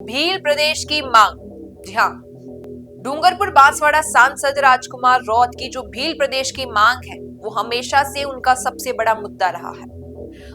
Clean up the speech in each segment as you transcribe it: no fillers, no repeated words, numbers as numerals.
भील प्रदेश की मांग। जी हाँ, डूंगरपुर बांसवाड़ा सांसद राजकुमार रौत की जो भील प्रदेश की मांग है वो हमेशा से उनका सबसे बड़ा मुद्दा रहा है।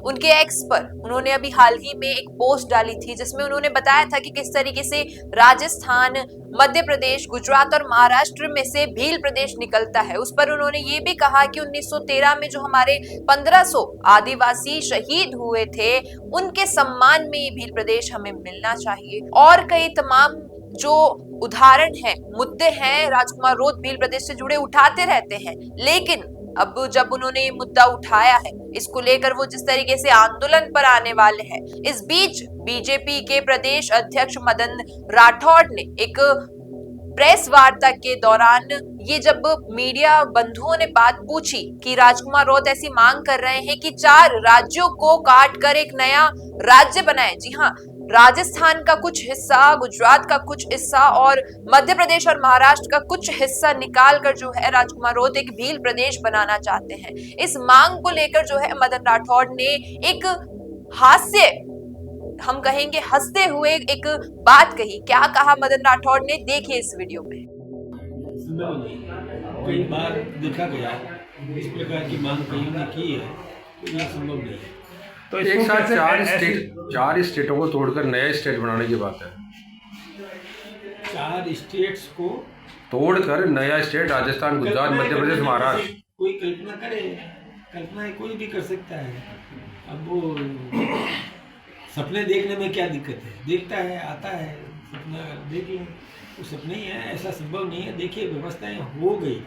उनके एक्स पर उन्होंने अभी हाल ही में एक पोस्ट डाली थी जिसमें उन्होंने बताया था कि किस तरीके से राजस्थान, मध्य प्रदेश, गुजरात और महाराष्ट्र में से भील प्रदेश निकलता है। उस पर उन्होंने ये भी कहा कि 1913 में जो हमारे 1500 आदिवासी शहीद हुए थे उनके सम्मान में ये भील प्रदेश हमें मिलना चाहिए। और कई तमाम जो उदाहरण हैं, मुद्दे हैं, राजकुमार रौत भील प्रदेश से जुड़े उठाते रहते हैं। लेकिन अब जब उन्होंने ये मुद्दा उठाया है, इसको लेकर वो जिस तरीके से आंदोलन पर आने वाले हैं, इस बीच बीजेपी के प्रदेश अध्यक्ष मदन राठौड़ ने एक प्रेस वार्ता के दौरान ये जब मीडिया बंधुओं ने बात पूछी कि राजकुमार रौत ऐसी मांग कर रहे हैं कि 4 राज्यों को काट कर एक नया राज्य बनाए। जी हाँ, राजस्थान का कुछ हिस्सा, गुजरात का कुछ हिस्सा और मध्य प्रदेश और महाराष्ट्र का कुछ हिस्सा निकाल कर जो है राजकुमार रौत एक भील प्रदेश बनाना चाहते हैं। इस मांग को लेकर जो है मदन राठौड़ ने एक हास्य, हम कहेंगे हंसते हुए एक बात कही। क्या कहा मदन राठौड़ ने, देखिए इस वीडियो में। कई बार देखा गया इस प्रकार की मांग कहीं ने की है, तो यह संभव नहीं है। तो एक साथ चार स्टेटों को तोड़कर नया स्टेट बनाने की बात है। 4 स्टेट्स को तोड़कर नया स्टेट, राजस्थान, गुजरात, मध्य प्रदेश, महाराष्ट्र। कोई कल्पना करे, कल्पना कोई भी कर सकता है। अब वो सपने देखने में क्या दिक्कत है, देखता है, आता है, सपना देख लो, वो सपने ही है, ऐसा संभव नहीं है। देखिए, व्यवस्थाएं हो गई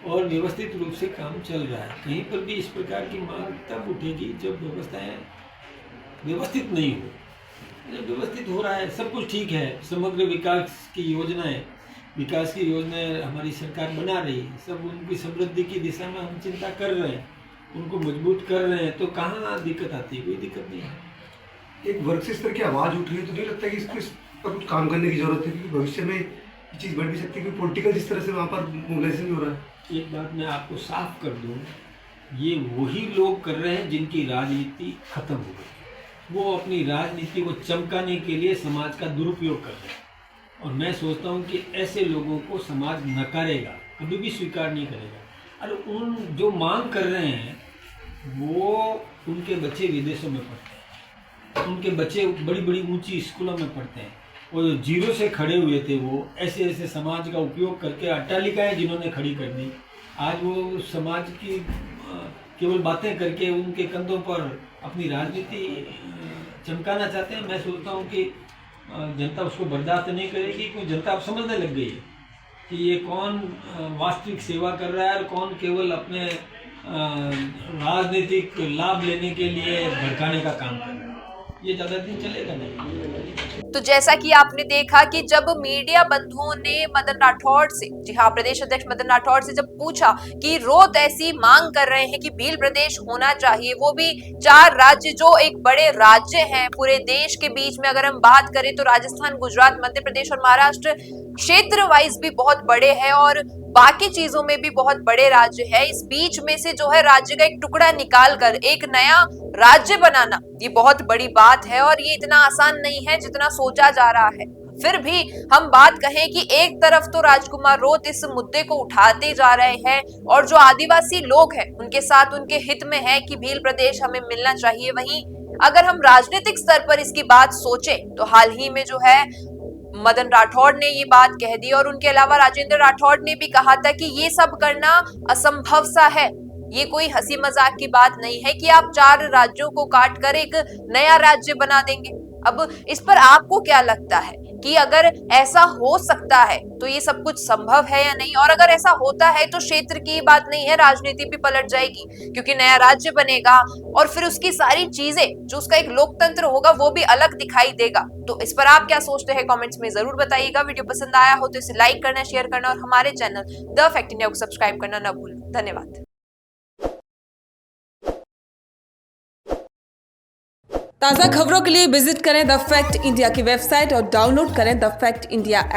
और व्यवस्थित रूप से काम चल रहा है। कहीं पर भी इस प्रकार की मांग तब उठेगी जब व्यवस्थाएं व्यवस्थित नहीं हो। जब व्यवस्थित हो रहा है, सब कुछ ठीक है, समग्र विकास की योजनाएं हमारी सरकार बना रही है, सब उनकी समृद्धि की दिशा में हम चिंता कर रहे हैं, उनको मजबूत कर रहे हैं, तो कहाँ दिक्कत आती है? कोई दिक्कत नहीं है। एक वर्ग से स्तर की आवाज़ उठ रही है, तो नहीं लगता कि इसको इस पर कुछ काम करने की जरूरत है, क्योंकि भविष्य में ये चीज़ बढ़ भी सकती है कि पॉलिटिकल जिस तरह से वहाँ पर मोबिलाइजेशन भी हो रहा है। एक बात मैं आपको साफ कर दूं, ये वही लोग कर रहे हैं जिनकी राजनीति खत्म हो गई। वो अपनी राजनीति को चमकाने के लिए समाज का दुरुपयोग कर रहे हैं, और मैं सोचता हूँ कि ऐसे लोगों को समाज नकारेगा, कभी भी स्वीकार नहीं करेगा। और उन जो मांग कर रहे हैं वो उनके बच्चे विदेशों में पढ़ते हैं, उनके बच्चे बड़ी बड़ी ऊंची स्कूलों में पढ़ते हैं। वो जो जीरो से खड़े हुए थे, वो ऐसे ऐसे समाज का उपयोग करके अट्टालिकाएं जिन्होंने खड़ी कर दी, आज वो समाज की केवल बातें करके उनके कंधों पर अपनी राजनीति चमकाना चाहते हैं। मैं सोचता हूँ कि जनता उसको बर्दाश्त नहीं करेगी, क्योंकि जनता अब समझने लग गई है कि ये कौन वास्तविक सेवा कर रहा है और कौन केवल अपने राजनीतिक लाभ लेने के लिए भड़काने का काम कर रहा है। ये ज़्यादा दिन चलेगा नहीं। तो जैसा कि आपने देखा कि जब मीडिया बंधुओं ने मदन राठौड़ से, जी हाँ, प्रदेश अध्यक्ष मदन राठौड़ से जब पूछा कि रौत ऐसी मांग कर रहे हैं कि भील प्रदेश होना चाहिए, वो भी 4 राज्य जो एक बड़े राज्य हैं पूरे देश के बीच में, अगर हम बात करें तो राजस्थान, गुजरात, मध्य प्रदेश और महाराष्ट्र क्षेत्र वाइज भी बहुत बड़े हैं और बाकी चीजों में भी बहुत बड़े राज्य है। इस बीच में से जो है राज्य का एक टुकड़ा निकाल कर एक नया राज्य बनाना, ये बहुत बड़ी बात है और ये इतना आसान नहीं है जितना सोचा जा रहा है। फिर भी हम बात कहें कि एक तरफ तो राजकुमार रौत इस मुद्दे को उठाते जा रहे हैं और जो आदिवासी लोग हैं उनके साथ उनके हित में है कि भील प्रदेश हमें मिलना चाहिए। वहीं अगर हम राजनीतिक स्तर पर इसकी बात सोचें तो हाल ही में जो है मदन राठौड़ ने ये बात कह दी और उनके अलावा राजेंद्र राठौड़ ने भी कहा था कि ये सब करना असंभव सा है। ये कोई हंसी मजाक की बात नहीं है कि आप 4 राज्यों को काट कर एक नया राज्य बना देंगे। अब इस पर आपको क्या लगता है कि अगर ऐसा हो सकता है तो ये सब कुछ संभव है या नहीं? और अगर ऐसा होता है तो क्षेत्र की बात नहीं है, राजनीति भी पलट जाएगी, क्योंकि नया राज्य बनेगा और फिर उसकी सारी चीजें, जो उसका एक लोकतंत्र होगा, वो भी अलग दिखाई देगा। तो इस पर आप क्या सोचते हैं, कमेंट्स में जरूर बताइएगा। वीडियो पसंद आया हो तो इसे लाइक करना, शेयर करना और हमारे चैनल द फैक्ट इंडिया को सब्सक्राइब करना न भूलें। धन्यवाद। ताज़ा खबरों के लिए विजिट करें द फैक्ट इंडिया की वेबसाइट और डाउनलोड करें द फैक्ट इंडिया ऐप।